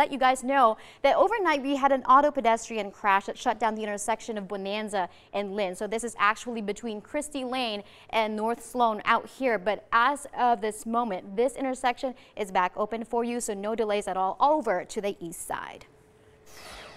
let you guys know that overnight we had an auto pedestrian crash that shut down the intersection of Bonanza and Lynn. So this is actually between Christie Lane and North Sloan out here. But as of this moment, this intersection is back open for you, so no delays at all over to the east side.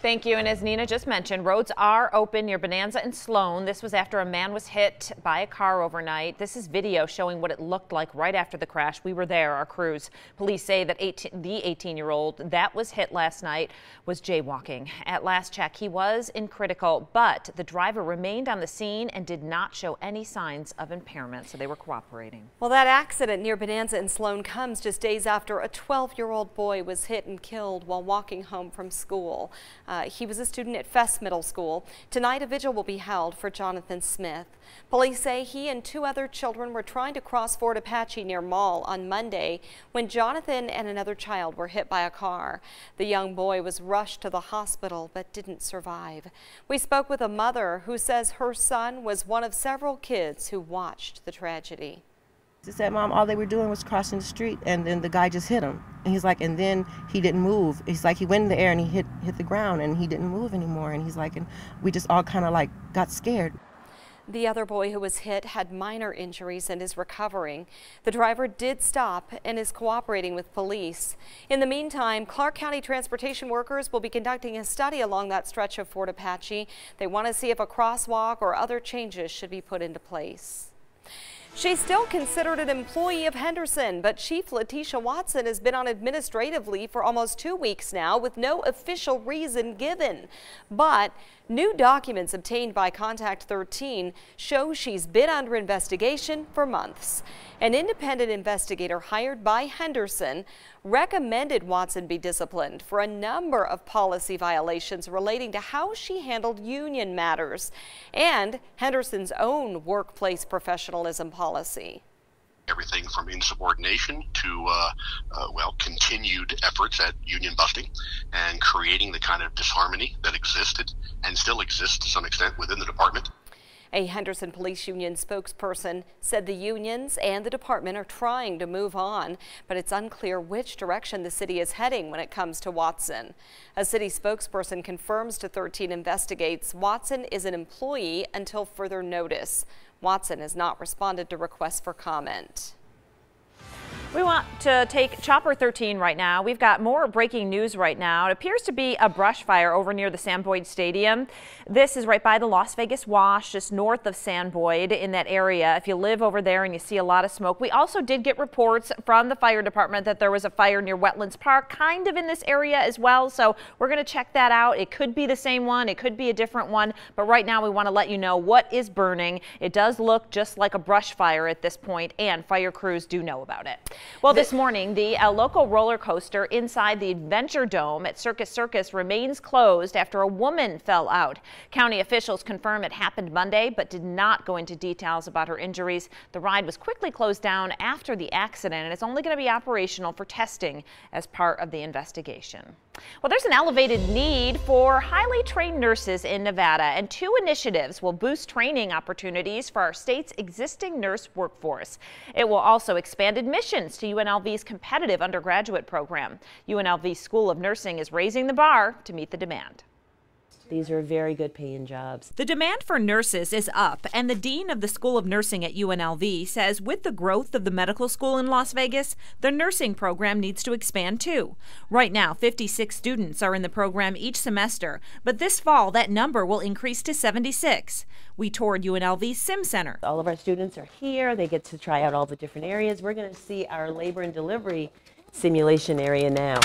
Thank you. And as Nina just mentioned, roads are open near Bonanza and Sloan. This was after a man was hit by a car overnight. This is video showing what it looked like right after the crash. We were there, our crews. Police say that the 18-year-old that was hit last night was jaywalking. At last check, he was in critical, but the driver remained on the scene and did not show any signs of impairment, so they were cooperating. Well, that accident near Bonanza and Sloan comes just days after a 12-year-old boy was hit and killed while walking home from school. He was a student at Fest Middle School. Tonight, a vigil will be held for Jonathan Smith. Police say he and 2 other children were trying to cross Fort Apache near Mall on Monday when Jonathan and another child were hit by a car. The young boy was rushed to the hospital but didn't survive. We spoke with a mother who says her son was one of several kids who watched the tragedy. He said, Mom, all they were doing was crossing the street, and then the guy just hit him. And he's like, and then he didn't move. He's like, he went in the air and he hit the ground and he didn't move anymore. And he's like, and we just all kind of like got scared. The other boy who was hit had minor injuries and is recovering. The driver did stop and is cooperating with police. In the meantime, Clark County transportation workers will be conducting a study along that stretch of Fort Apache. They want to see if a crosswalk or other changes should be put into place. She's still considered an employee of Henderson, but Chief Letitia Watson has been on administrative leave for almost 2 weeks now with no official reason given. But new documents obtained by Contact 13 show she's been under investigation for months. An independent investigator hired by Henderson recommended Watson be disciplined for a number of policy violations relating to how she handled union matters and Henderson's own workplace professionalism policy. Everything from insubordination to, continued efforts at union busting and creating the kind of disharmony that existed and still exists to some extent within the department. A Henderson Police Union spokesperson said the unions and the department are trying to move on, but it's unclear which direction the city is heading when it comes to Watson. A city spokesperson confirms to 13 Investigates Watson is an employee until further notice. Watson has not responded to requests for comment. We want to take Chopper 13 right now. We've got more breaking news right now. It appears to be a brush fire over near the Sam Boyd Stadium. This is right by the Las Vegas Wash, just north of Sam Boyd in that area. If you live over there and you see a lot of smoke. We also did get reports from the fire department that there was a fire near Wetlands Park, kind of in this area as well. So we're going to check that out. It could be the same one. It could be a different one. But right now we want to let you know what is burning. It does look just like a brush fire at this point, and fire crews do know about it. Well, this morning, the local roller coaster inside the Adventure Dome at Circus Circus remains closed after a woman fell out. County officials confirm it happened Monday, but did not go into details about her injuries. The ride was quickly closed down after the accident, and it's only going to be operational for testing as part of the investigation. Well, there's an elevated need for highly trained nurses in Nevada, and 2 initiatives will boost training opportunities for our state's existing nurse workforce. It will also expand admissions to UNLV's competitive undergraduate program. UNLV's School of Nursing is raising the bar to meet the demand. These are very good paying jobs. The demand for nurses is up, and the dean of the School of Nursing at UNLV says with the growth of the medical school in Las Vegas, the nursing program needs to expand too. Right now, 56 students are in the program each semester, but this fall that number will increase to 76. We toured UNLV's Sim Center. All of our students are here. They get to try out all the different areas. We're going to see our labor and delivery simulation area now.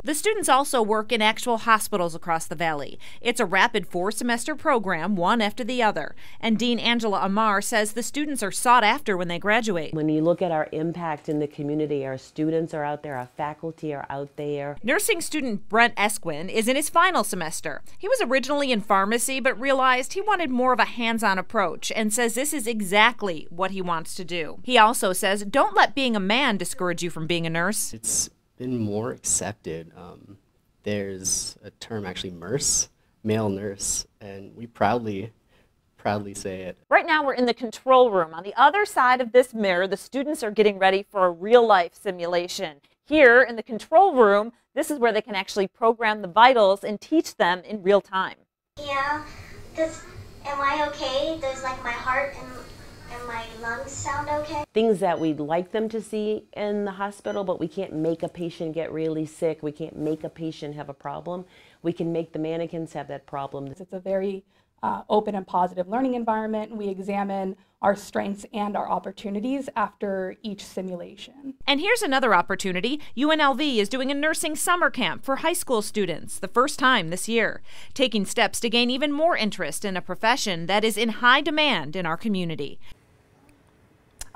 The students also work in actual hospitals across the valley. It's a rapid 4-semester program, one after the other. And Dean Angela Amar says the students are sought after when they graduate. When you look at our impact in the community, our students are out there, our faculty are out there. Nursing student Brent Esquin is in his final semester. He was originally in pharmacy, but realized he wanted more of a hands-on approach and says this is exactly what he wants to do. He also says, don't let being a man discourage you from being a nurse. It's been more accepted. There's a term actually, MNURSE, male nurse, and we proudly say it. Right now we're in the control room. On the other side of this mirror, the students are getting ready for a real-life simulation. Here in the control room, This is where they can actually program the vitals and teach them in real time. Yeah, am I okay? Does like my heart and my lungs sound okay? Things that we'd like them to see in the hospital, but we can't make a patient get really sick. We can't make a patient have a problem. We can make the mannequins have that problem. It's a very open and positive learning environment. We examine our strengths and our opportunities after each simulation. And here's another opportunity. UNLV is doing a nursing summer camp for high school students, the first time this year, taking steps to gain even more interest in a profession that is in high demand in our community.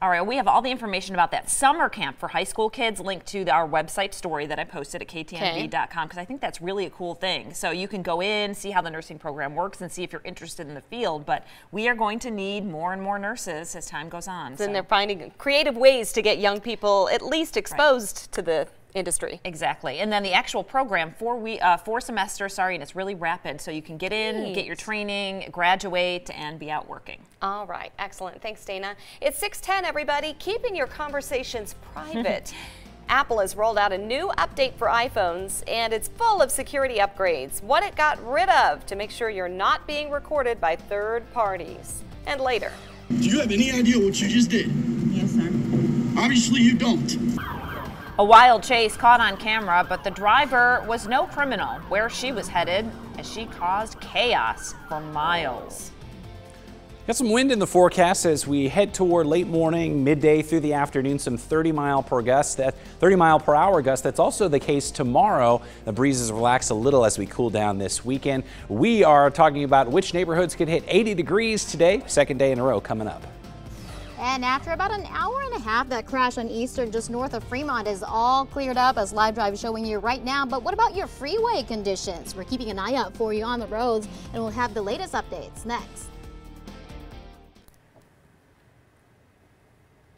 All right, we have all the information about that summer camp for high school kids linked to our website story that I posted at ktnv.com, because I think that's really a cool thing. So you can go in, see how the nursing program works, and see if you're interested in the field. But we are going to need more and more nurses as time goes on. And they're finding creative ways to get young people at least exposed to the industry. Exactly. And then the actual program, 4 semesters, and it's really rapid. So you can get in, get your training, graduate, and be out working. All right. Excellent. Thanks, Dana. It's 6:10, everybody. Keeping your conversations private. Apple has rolled out a new update for iPhones, and it's full of security upgrades. What it got rid of to make sure you're not being recorded by third parties. And later. Do you have any idea what you just did? Yes, sir. Obviously you don't. A wild chase caught on camera, but the driver was no criminal where she was headed as she caused chaos for miles. Got some wind in the forecast as we head toward late morning, midday through the afternoon, some 30 mile per hour gusts. That's also the case tomorrow. The breezes relax a little as we cool down this weekend. We are talking about which neighborhoods could hit 80 degrees today, second day in a row coming up. And after about an hour and a half, that crash on Eastern just north of Fremont is all cleared up, as Live Drive is showing you right now. But what about your freeway conditions? We're keeping an eye out for you on the roads, and we'll have the latest updates next.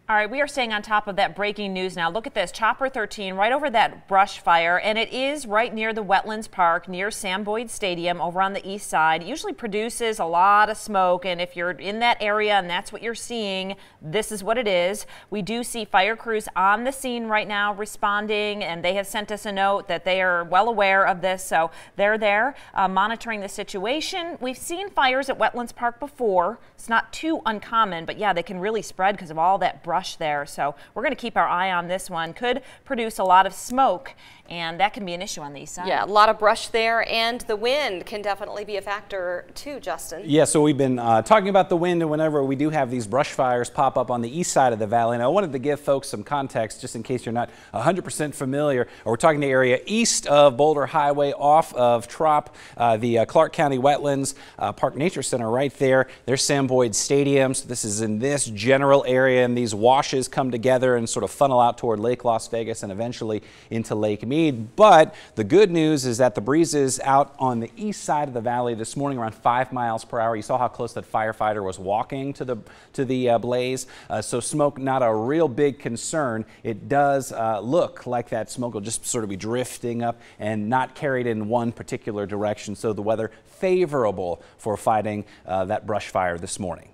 All right, we are staying on top of that breaking news now. Look at this, Chopper 13 right over that brush fire, and it is right near the Wetlands Park, near Sam Boyd Stadium over on the east side. It usually produces a lot of smoke, and if you're in that area and that's what you're seeing, this is what it is. We do see fire crews on the scene right now responding, and they have sent us a note that they are well aware of this, so they're there monitoring the situation. We've seen fires at Wetlands Park before. It's not too uncommon, but yeah, they can really spread because of all that brush there. So we're going to keep our eye on this one. Could produce a lot of smoke, and that can be an issue on the east side. Yeah, a lot of brush there, and the wind can definitely be a factor too, Justin. Yeah, so we've been talking about the wind, and whenever we do have these brush fires pop up on the east side of the valley, and I wanted to give folks some context just in case you're not 100% familiar. We're talking the area east of Boulder Highway, off of Trop, the Clark County Wetlands Park Nature Center right there. There's Sam Boyd Stadium, so this is in this general area, and these washes come together and sort of funnel out toward Lake Las Vegas and eventually into Lake Mead. But the good news is that the breezes out on the east side of the valley this morning around 5 miles per hour. You saw how close that firefighter was walking to the blaze. So smoke, not a real big concern. It does look like that smoke will just sort of be drifting up and not carried in one particular direction. So the weather favorable for fighting that brush fire this morning.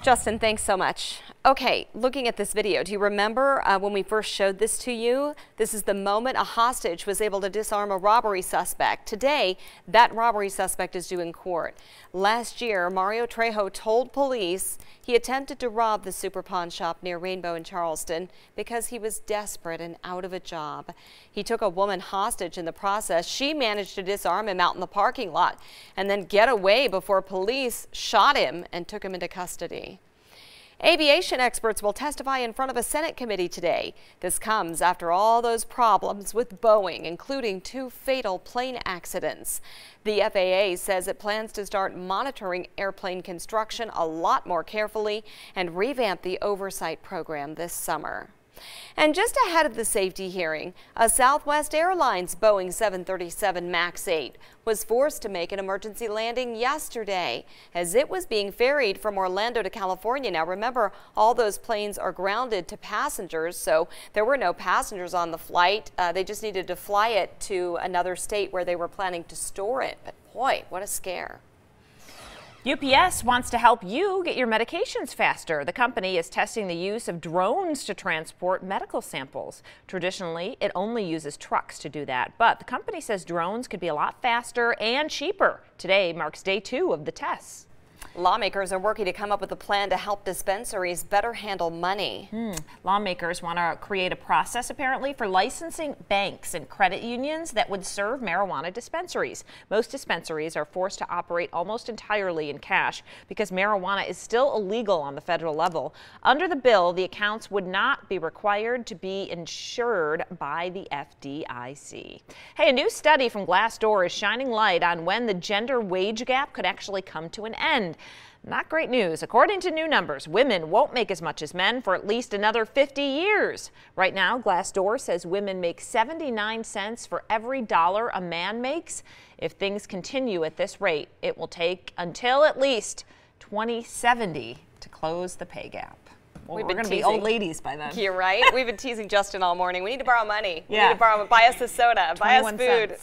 Justin, thanks so much. Okay, looking at this video, do you remember when we first showed this to you? This is the moment a hostage was able to disarm a robbery suspect. Today, that robbery suspect is due in court. Last year, Mario Trejo told police he attempted to rob the super pawn shop near Rainbow in Charleston because he was desperate and out of a job. He took a woman hostage in the process. She managed to disarm him out in the parking lot and then get away before police shot him and took him into custody. Aviation experts will testify in front of a Senate committee today. This comes after all those problems with Boeing, including 2 fatal plane accidents. The FAA says it plans to start monitoring airplane construction a lot more carefully and revamp the oversight program this summer. And just ahead of the safety hearing, a Southwest Airlines Boeing 737 MAX 8 was forced to make an emergency landing yesterday as it was being ferried from Orlando to California. Now remember, all those planes are grounded to passengers, so there were no passengers on the flight. They just needed to fly it to another state where they were planning to store it. But boy, what a scare. UPS wants to help you get your medications faster. The company is testing the use of drones to transport medical samples. Traditionally, it only uses trucks to do that, but the company says drones could be a lot faster and cheaper. Today marks day 2 of the tests. Lawmakers are working to come up with a plan to help dispensaries better handle money. Lawmakers want to create a process, apparently, for licensing banks and credit unions that would serve marijuana dispensaries. Most dispensaries are forced to operate almost entirely in cash because marijuana is still illegal on the federal level. Under the bill, the accounts would not be required to be insured by the FDIC. Hey, a new study from Glassdoor is shining light on when the gender wage gap could actually come to an end. Not great news. According to new numbers, women won't make as much as men for at least another 50 years. Right now, Glassdoor says women make 79 cents for every dollar a man makes. If things continue at this rate, it will take until at least 2070 to close the pay gap. Well, we're going to be old ladies by then. You're right. We've been teasing Justin all morning. We need to borrow money. Yeah. We need to borrow, buy us a soda, buy us 21 food.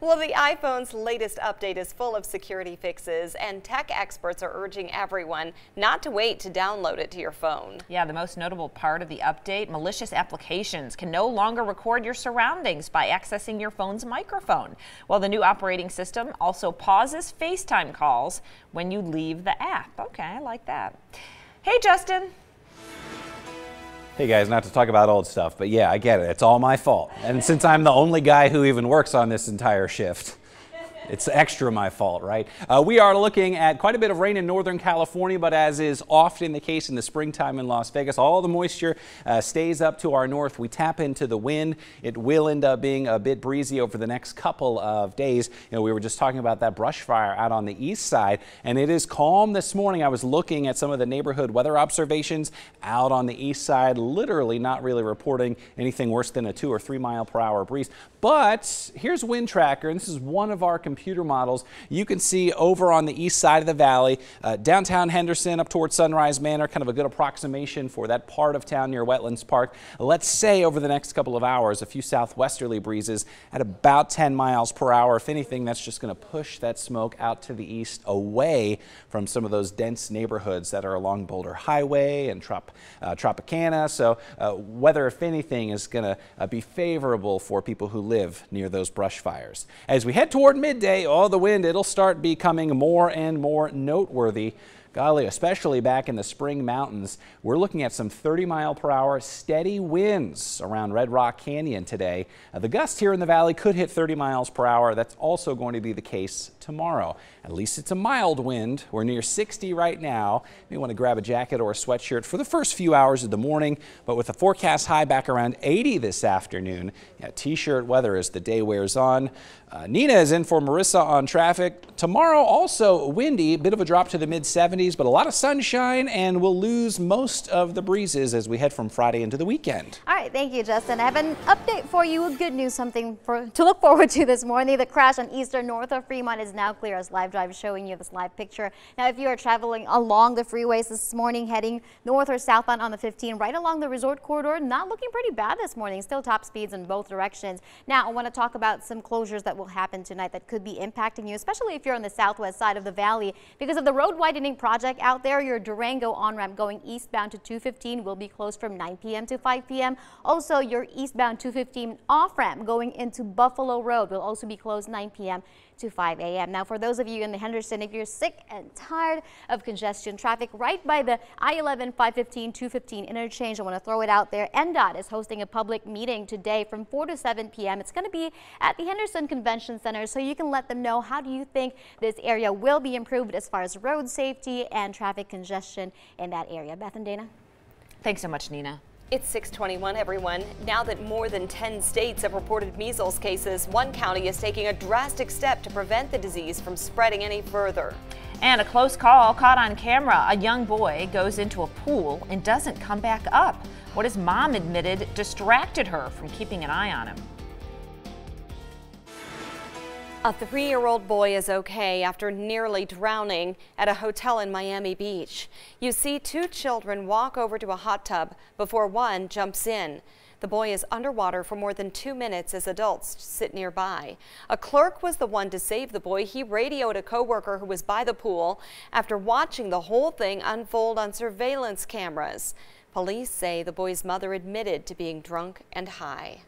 Well, the iPhone's latest update is full of security fixes, and tech experts are urging everyone not to wait to download it to your phone. Yeah, the most notable part of the update, malicious applications can no longer record your surroundings by accessing your phone's microphone. While the new operating system also pauses FaceTime calls when you leave the app. Okay, I like that. Hey, Justin. Hey guys, not to talk about old stuff, but yeah, I get it. It's all my fault. And since I'm the only guy who even works on this entire shift, it's extra my fault, right? We are looking at quite a bit of rain in Northern California, but as is often the case in the springtime in Las Vegas, all the moisture stays up to our north. We tap into the wind. It will end up being a bit breezy over the next couple of days. You know, we were just talking about that brush fire out on the east side, and it is calm this morning. I was looking at some of the neighborhood weather observations out on the east side, literally not really reporting anything worse than a 2 or 3 mile per hour breeze. But here's Wind Tracker, and this is one of our computer models. You can see over on the east side of the valley, downtown Henderson up towards Sunrise Manor, kind of a good approximation for that part of town near Wetlands Park. Let's say over the next couple of hours, a few southwesterly breezes at about 10 miles per hour. If anything, that's just going to push that smoke out to the east away from some of those dense neighborhoods that are along Boulder Highway and Tropicana. So weather, if anything, is going to be favorable for people who live near those brush fires. As we head toward midday, the wind, it'll start becoming more and more noteworthy. Golly, especially back in the spring mountains, we're looking at some 30 mile per hour steady winds around Red Rock Canyon today. The gusts here in the valley could hit 30 miles per hour. That's also going to be the case tomorrow. At least it's a mild wind. We're near 60 right now. You may want to grab a jacket or a sweatshirt for the first few hours of the morning, but with the forecast high back around 80 this afternoon, t-shirt weather as the day wears on. Nina is in for Marissa on traffic. Tomorrow also windy, a bit of a drop to the mid-70s, but a lot of sunshine, and we'll lose most of the breezes as we head from Friday into the weekend. All right, thank you, Justin. I have an update for you. Good news, something to look forward to this morning. The crash on Eastern north of Fremont is now clear, as Live Drive is showing you this live picture. Now, if you are traveling along the freeways this morning, heading north or southbound on the 15, right along the resort corridor, not looking pretty bad this morning. Still top speeds in both directions. Now, I want to talk about some closures that will happen tonight that could be impacting you, especially if you're on the southwest side of the valley. Because of the road widening project out there, your Durango on-ramp going eastbound to 215 will be closed from 9 p.m. to 5 p.m. Also, your eastbound 215 off-ramp going into Buffalo Road will also be closed 9 p.m. to 5 a.m. Now, for those of you in the Henderson, if you're sick and tired of congestion traffic right by the I-11 515 215 interchange, I want to throw it out there. NDOT is hosting a public meeting today from 4 to 7 p.m. It's going to be at the Henderson Convention Center, so you can let them know how do you think this area will be improved as far as road safety and traffic congestion in that area. Beth and Dana. Thanks so much, Nina. It's 6:21, everyone. Now that more than 10 states have reported measles cases, one county is taking a drastic step to prevent the disease from spreading any further. And a close call caught on camera. A young boy goes into a pool and doesn't come back up. What his mom admitted distracted her from keeping an eye on him. A 3-year-old boy is okay after nearly drowning at a hotel in Miami Beach. You see 2 children walk over to a hot tub before one jumps in. The boy is underwater for more than 2 minutes as adults sit nearby. A clerk was the one to save the boy. He radioed a coworker who was by the pool after watching the whole thing unfold on surveillance cameras. Police say the boy's mother admitted to being drunk and high.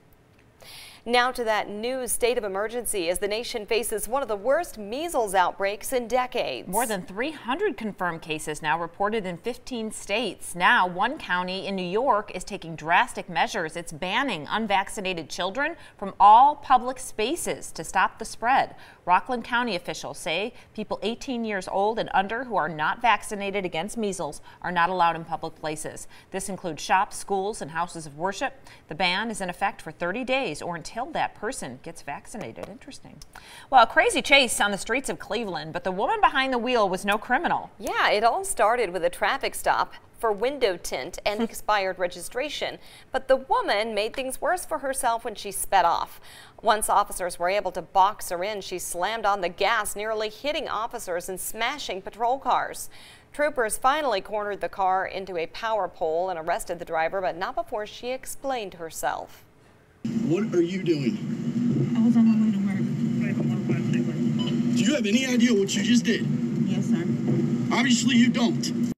Now to that new state of emergency as the nation faces one of the worst measles outbreaks in decades. More than 300 confirmed cases now reported in 15 states. Now, one county in New York is taking drastic measures. It's banning unvaccinated children from all public spaces to stop the spread. Rockland County officials say people 18 years old and under who are not vaccinated against measles are not allowed in public places. This includes shops, schools, and houses of worship. The ban is in effect for 30 days or until that person gets vaccinated. Interesting. Well, a crazy chase on the streets of Cleveland, but the woman behind the wheel was no criminal. Yeah, it all started with a traffic stop for window tint and expired registration. But the woman made things worse for herself when she sped off. Once officers were able to box her in, she slammed on the gas, nearly hitting officers and smashing patrol cars. Troopers finally cornered the car into a power pole and arrested the driver, but not before she explained herself. What are you doing? I was on my way to work. Do you have any idea what you just did? Yes, sir. Obviously you don't.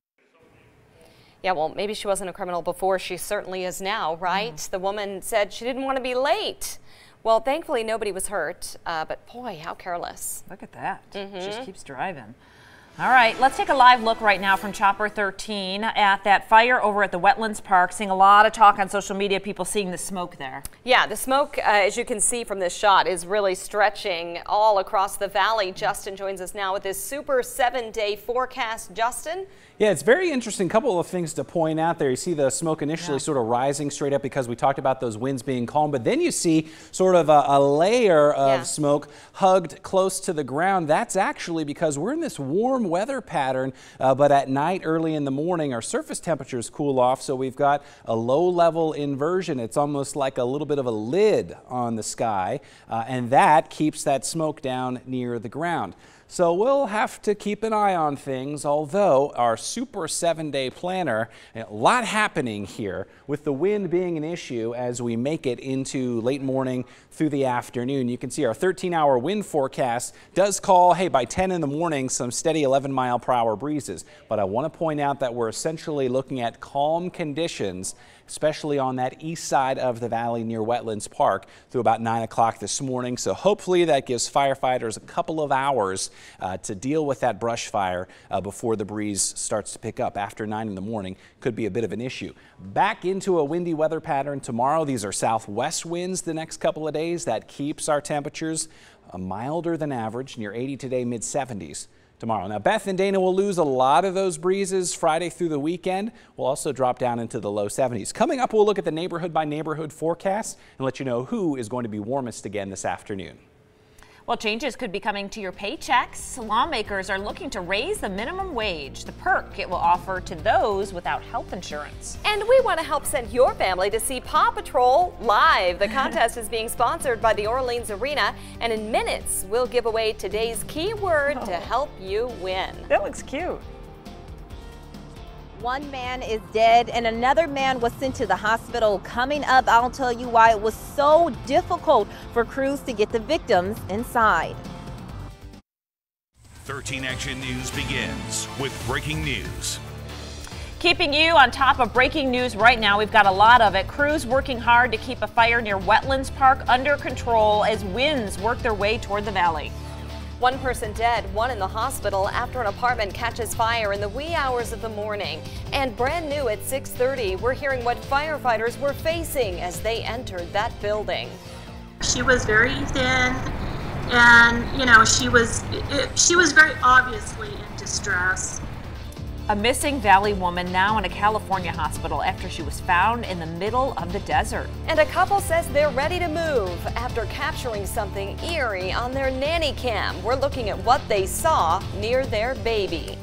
Yeah, well, maybe she wasn't a criminal before. She certainly is now, right? The woman said she didn't want to be late. Well, thankfully nobody was hurt, but boy, how careless. Look at that. She just keeps driving. All right, let's take a live look right now from Chopper 13 at that fire over at the Wetlands Park. Seeing a lot of talk on social media, people seeing the smoke there. Yeah, the smoke, as you can see from this shot, is really stretching all across the valley. Justin joins us now with this super 7-day forecast. Justin? Yeah, it's very interesting. Couple of things to point out there. You see the smoke initially sort of rising straight up because we talked about those winds being calm, but then you see sort of a layer of smoke hugged close to the ground. That's actually because we're in this warm weather pattern, but at night, early in the morning, our surface temperatures cool off, so we've got a low-level inversion. It's almost like a little bit of a lid on the sky, and that keeps that smoke down near the ground. So we'll have to keep an eye on things, although our super 7-day planner, a lot happening here with the wind being an issue as we make it into late morning through the afternoon. You can see our 13-hour wind forecast does call, hey, by 10 in the morning, some steady 11-mile-per-hour breezes. But I want to point out that we're essentially looking at calm conditions, especially on that east side of the valley near Wetlands Park through about 9 o'clock this morning. So hopefully that gives firefighters a couple of hours to deal with that brush fire before the breeze starts to pick up. After 9 in the morning could be a bit of an issue. Back into a windy weather pattern tomorrow. These are southwest winds the next couple of days. That keeps our temperatures milder than average, near 80 today, mid-70s. Tomorrow. Now, Beth and Dana will lose a lot of those breezes Friday through the weekend. We'll also drop down into the low 70s. Coming up, we'll look at the neighborhood by neighborhood forecast and let you know who is going to be warmest again this afternoon. Well, changes could be coming to your paychecks. Lawmakers are looking to raise the minimum wage, the perk it will offer to those without health insurance. And we want to help send your family to see Paw Patrol live. The contest is being sponsored by the Orleans Arena, and in minutes, we'll give away today's keyword to help you win. That looks cute. One man is dead and another man was sent to the hospital. Coming up, I'll tell you why it was so difficult for crews to get the victims inside. 13 Action News begins with breaking news. Keeping you on top of breaking news right now, we've got a lot of it. Crews working hard to keep a fire near Wetlands Park under control as winds work their way toward the valley. One person dead, one in the hospital after an apartment catches fire in the wee hours of the morning. And brand new at 6:30, we're hearing what firefighters were facing as they entered that building. She was very thin, and you know, she was very obviously in distress. A missing Valley woman now in a California hospital after she was found in the middle of the desert. And a couple says they're ready to move after capturing something eerie on their nanny cam. We're looking at what they saw near their baby.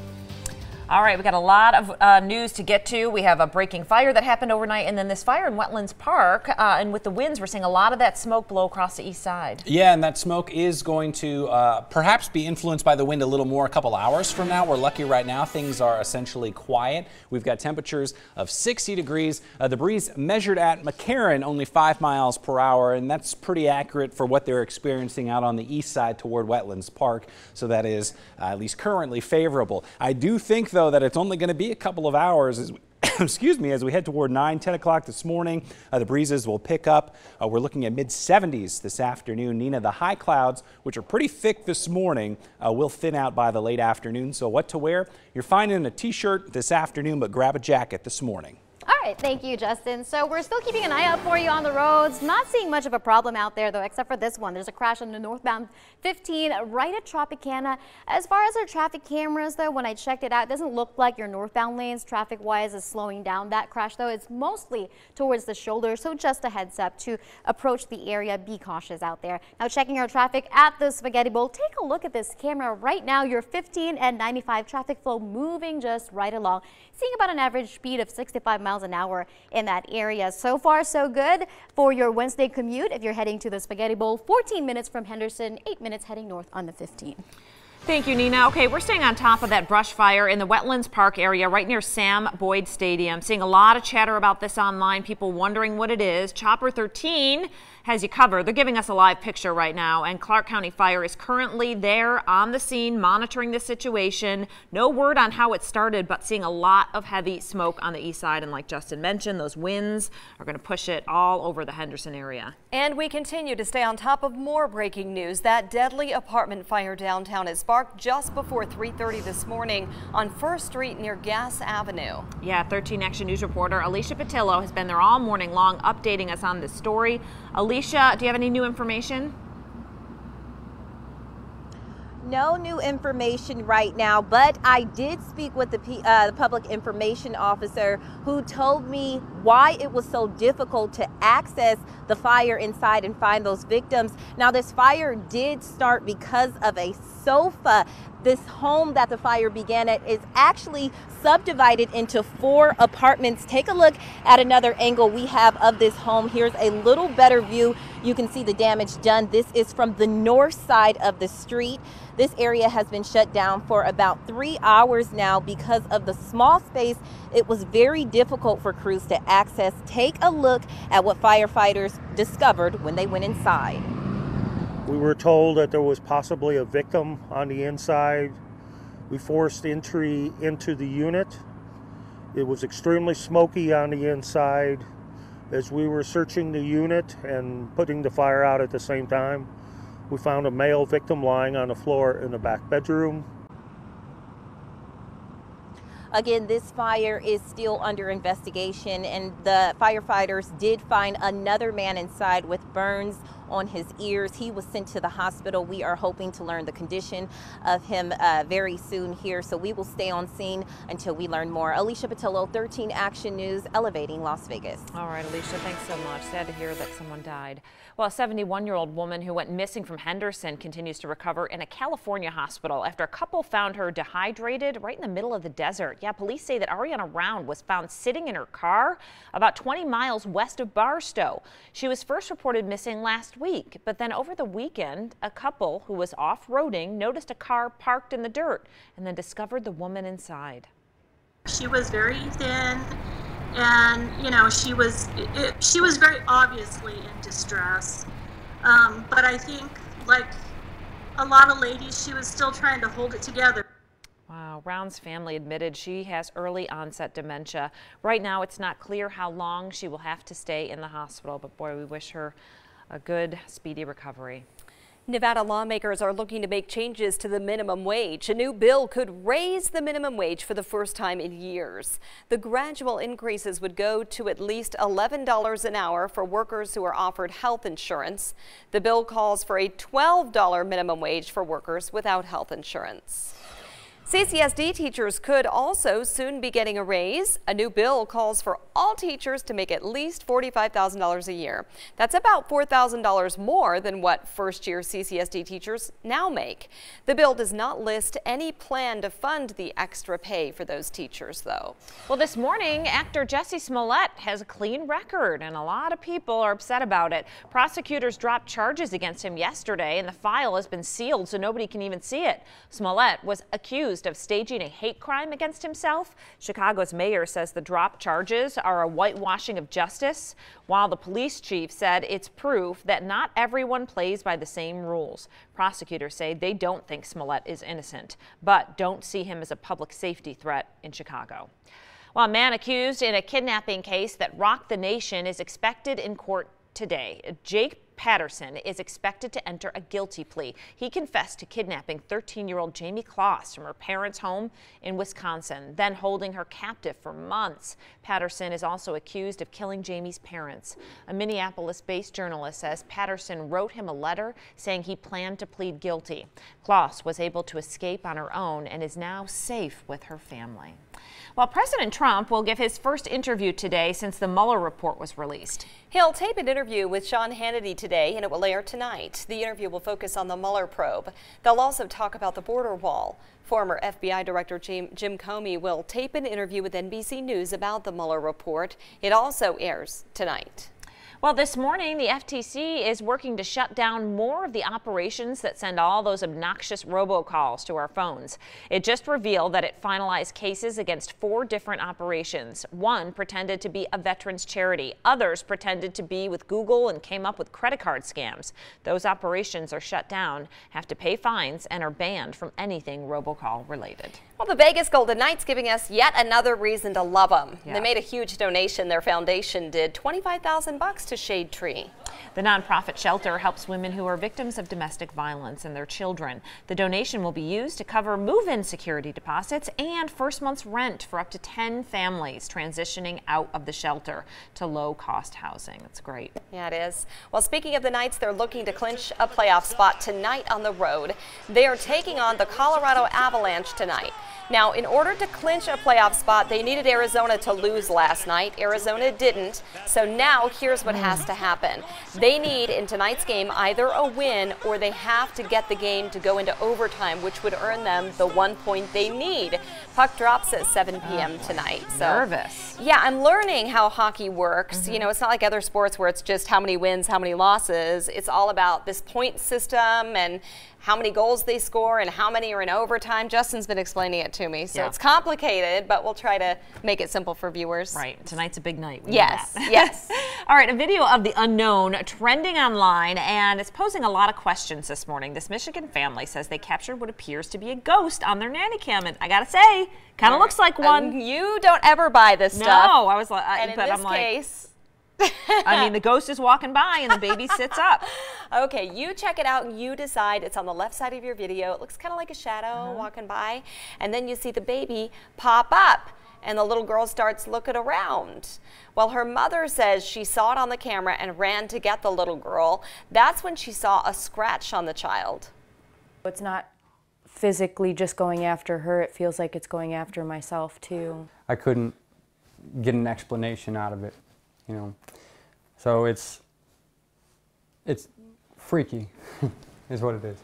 All right, we got a lot of news to get to. We have a breaking fire that happened overnight, and then this fire in Wetlands Park. And with the winds, we're seeing a lot of that smoke blow across the east side. Yeah, and that smoke is going to perhaps be influenced by the wind a little more a couple hours from now. We're lucky right now. Things are essentially quiet. We've got temperatures of 60 degrees. The breeze measured at McCarran only 5 miles per hour, and that's pretty accurate for what they're experiencing out on the east side toward Wetlands Park. So that is at least currently favorable. I do think, though, that it's only going to be a couple of hours as we excuse me, as we head toward 9-10 o'clock this morning. The breezes will pick up. We're looking at mid-70s this afternoon. Nina, the high clouds, which are pretty thick this morning, will thin out by the late afternoon. So what to wear? You're fine in a t-shirt this afternoon, but grab a jacket this morning. All right, thank you, Justin. So we're still keeping an eye out for you on the roads. Not seeing much of a problem out there, though, except for this one. There's a crash on the northbound 15 right at Tropicana. As far as our traffic cameras, though, when I checked it out, it doesn't look like your northbound lanes traffic-wise is slowing down. That crash, though, is mostly towards the shoulder, so just a heads up to approach the area. Be cautious out there. Now, checking our traffic at the Spaghetti Bowl, take a look at this camera right now. Your 15 and 95 traffic flow moving just right along, seeing about an average speed of 65 miles an hour in that area. So far, so good for your Wednesday commute. If you're heading to the Spaghetti Bowl, 14 minutes from Henderson, 8 minutes heading north on the 15. Thank you, Nina. Okay, we're staying on top of that brush fire in the Wetlands Park area right near Sam Boyd Stadium. Seeing a lot of chatter about this online, people wondering what it is. Chopper 13 has you covered. They're giving us a live picture right now, and Clark County Fire is currently there on the scene monitoring the situation. No word on how it started, but seeing a lot of heavy smoke on the east side, and like Justin mentioned, those winds are going to push it all over the Henderson area. And we continue to stay on top of more breaking news. That deadly apartment fire downtown is sparked just before 3:30 this morning on 1st Street near Gas Avenue. Yeah, 13 Action News reporter Alicia Patillo has been there all morning long updating us on this story. Alicia, do you have any new information? No new information right now, but I did speak with the public information officer who told me why it was so difficult to access the fire inside and find those victims. Now, this fire did start because of a sofa. This home that the fire began at is actually subdivided into 4 apartments. Take a look at another angle we have of this home. Here's a little better view. You can see the damage done. This is from the north side of the street. This area has been shut down for about 3 hours now because of the small space. It was very difficult for crews to access. Take a look at what firefighters discovered when they went inside. We were told that there was possibly a victim on the inside. We forced entry into the unit. It was extremely smoky on the inside. As we were searching the unit and putting the fire out at the same time, we found a male victim lying on the floor in the back bedroom. Again, this fire is still under investigation, and the firefighters did find another man inside with burns on his ears. He was sent to the hospital. We are hoping to learn the condition of him very soon here, so we will stay on scene until we learn more. Alicia Patillo, 13 Action News, elevating Las Vegas. All right, Alicia, thanks so much. Sad to hear that someone died. Well, a 71-year-old woman who went missing from Henderson continues to recover in a California hospital after a couple found her dehydrated right in the middle of the desert. Yeah, police say that Ariana Round was found sitting in her car about 20 miles west of Barstow. She was first reported missing last week, but then over the weekend, a couple who was off-roading noticed a car parked in the dirt and then discovered the woman inside. She was very thin, and you know, she was very obviously in distress. But I think, like a lot of ladies, she was still trying to hold it together. Wow, Round's family admitted she has early onset dementia. Right now, it's not clear how long she will have to stay in the hospital, but boy, we wish her a good, speedy recovery. Nevada lawmakers are looking to make changes to the minimum wage. A new bill could raise the minimum wage for the first time in years. The gradual increases would go to at least $11 an hour for workers who are offered health insurance. The bill calls for a $12 minimum wage for workers without health insurance. CCSD teachers could also soon be getting a raise. A new bill calls for all teachers to make at least $45,000 a year. That's about $4,000 more than what first-year CCSD teachers now make. The bill does not list any plan to fund the extra pay for those teachers, though. Well, this morning, actor Jussie Smollett has a clean record, and a lot of people are upset about it. Prosecutors dropped charges against him yesterday, and the file has been sealed so nobody can even see it. Smollett was accused of staging a hate crime against himself. Chicago's mayor says the dropped charges are a whitewashing of justice, while the police chief said it's proof that not everyone plays by the same rules. Prosecutors say they don't think Smollett is innocent, but don't see him as a public safety threat in Chicago. Well, a man accused in a kidnapping case that rocked the nation is expected in court today. Jake Patterson is expected to enter a guilty plea. He confessed to kidnapping 13-year-old Jamie Kloss from her parents' home in Wisconsin, then holding her captive for months. Patterson is also accused of killing Jamie's parents. A Minneapolis-based journalist says Patterson wrote him a letter saying he planned to plead guilty. Kloss was able to escape on her own and is now safe with her family. Well, President Trump will give his first interview today since the Mueller report was released. He'll tape an interview with Sean Hannity today, and it will air tonight. The interview will focus on the Mueller probe. They'll also talk about the border wall. Former FBI Director Jim Comey will tape an interview with NBC News about the Mueller report. It also airs tonight. Well, this morning, the FTC is working to shut down more of the operations that send all those obnoxious robocalls to our phones. It just revealed that it finalized cases against 4 different operations. One pretended to be a veterans charity. Others pretended to be with Google and came up with credit card scams. Those operations are shut down, have to pay fines, and are banned from anything robocall related. Well, the Vegas Golden Knights giving us yet another reason to love them. Yeah. They made a huge donation. Their foundation did $25,000 to Shade Tree. The nonprofit shelter helps women who are victims of domestic violence and their children. The donation will be used to cover move-in security deposits and first month's rent for up to 10 families transitioning out of the shelter to low-cost housing. That's great. Yeah, it is. Well, speaking of the Knights, they're looking to clinch a playoff spot tonight on the road. They are taking on the Colorado Avalanche tonight. Now, in order to clinch a playoff spot, they needed Arizona to lose last night. Arizona didn't. So now here's what has to happen. They need, in tonight's game, either a win or they have to get the game to go into overtime, which would earn them the 1 point they need. Puck drops at 7 p.m. tonight. So, nervous. Yeah, I'm learning how hockey works. You know, it's not like other sports where it's just how many wins, how many losses. It's all about this point system and how many goals they score and how many are in overtime. Justin's been explaining it to me, so it's complicated, but we'll try to make it simple for viewers. Right, tonight's a big night. Yes, yes. All right, a video of the unknown trending online, and it's posing a lot of questions this morning. This Michigan family says they captured what appears to be a ghost on their nanny cam, and I gotta say, kind of looks like one. You don't ever buy this stuff. No, I was like, and but in I'm this like, case, I mean, the ghost is walking by and the baby sits up. Okay, you check it out and you decide. It's on the left side of your video. It looks kind of like a shadow walking by. And then you see the baby pop up and the little girl starts looking around. Well, her mother says she saw it on the camera and ran to get the little girl. That's when she saw a scratch on the child. It's not physically just going after her. It feels like it's going after myself too. I couldn't get an explanation out of it. You know, so it's freaky, is what it is.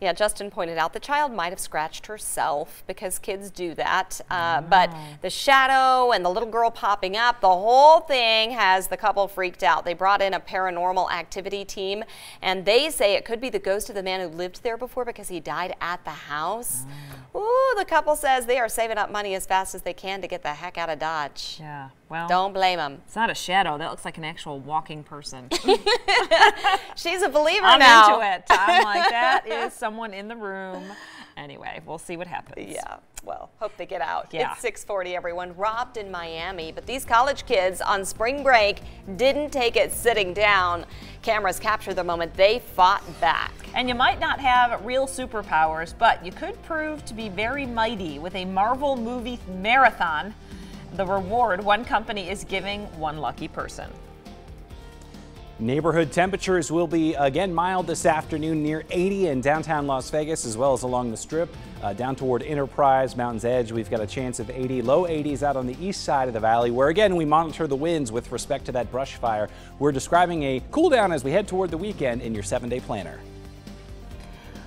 Yeah, Justin pointed out the child might have scratched herself because kids do that. But the shadow and the little girl popping up, the whole thing has the couple freaked out. They brought in a paranormal activity team, and they say it could be the ghost of the man who lived there before because he died at the house. Ooh, the couple says they are saving up money as fast as they can to get the heck out of Dodge. Yeah, well, don't blame them. It's not a shadow. That looks like an actual walking person. She's a believer I'm now. into it. I'm like, that is someone in the room. Anyway, we'll see what happens. Yeah, well, hope they get out. Yeah. It's 6:40, everyone. Robbed in Miami, but these college kids on spring break didn't take it sitting down. Cameras captured the moment they fought back. And you might not have real superpowers, but you could prove to be very mighty with a Marvel movie marathon. The reward one company is giving one lucky person. Neighborhood temperatures will be again mild this afternoon, near 80 in downtown Las Vegas, as well as along the Strip. Down toward Enterprise, Mountain's Edge, we've got a chance of 80, low 80s out on the east side of the valley, where again we monitor the winds with respect to that brush fire. We're describing a cool down as we head toward the weekend in your 7-day planner.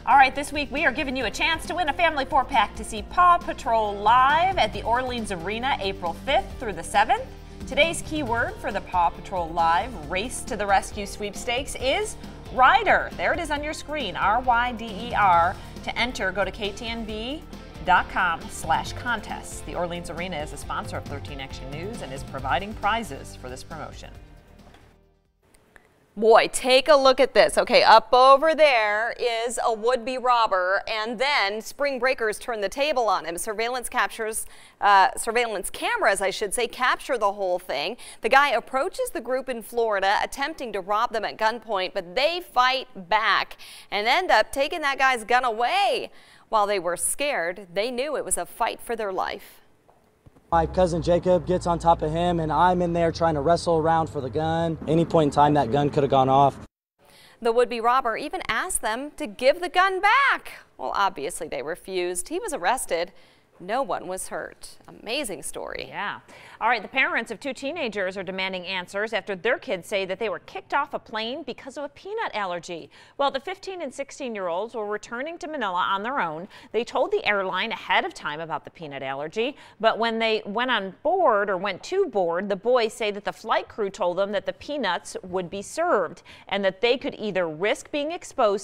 All right, this week we are giving you a chance to win a family 4-pack to see Paw Patrol live at the Orleans Arena April 5th through the 7th. Today's keyword for the Paw Patrol Live Race to the Rescue Sweepstakes is Rider. There it is on your screen, R-Y-D-E-R. To enter, go to ktnv.com/contests. The Orleans Arena is a sponsor of 13 Action News and is providing prizes for this promotion. Boy, take a look at this. Okay, up over there is a would-be robber, and then spring breakers turn the table on him. Surveillance cameras, I should say, capture the whole thing. The guy approaches the group in Florida, attempting to rob them at gunpoint, but they fight back and end up taking that guy's gun away. While they were scared, they knew it was a fight for their life. My cousin Jacob gets on top of him, and I'm in there trying to wrestle around for the gun. Any point in time, that gun could have gone off. The would-be robber even asked them to give the gun back. Well, obviously they refused. He was arrested. No one was hurt. Amazing story. Yeah. All right, the parents of 2 teenagers are demanding answers after their kids say that they were kicked off a plane because of a peanut allergy. Well, the 15 and 16-year-olds were returning to Manila on their own. They told the airline ahead of time about the peanut allergy, but when they went on board or went to board, the boys say that the flight crew told them that the peanuts would be served and that they could either risk being exposed to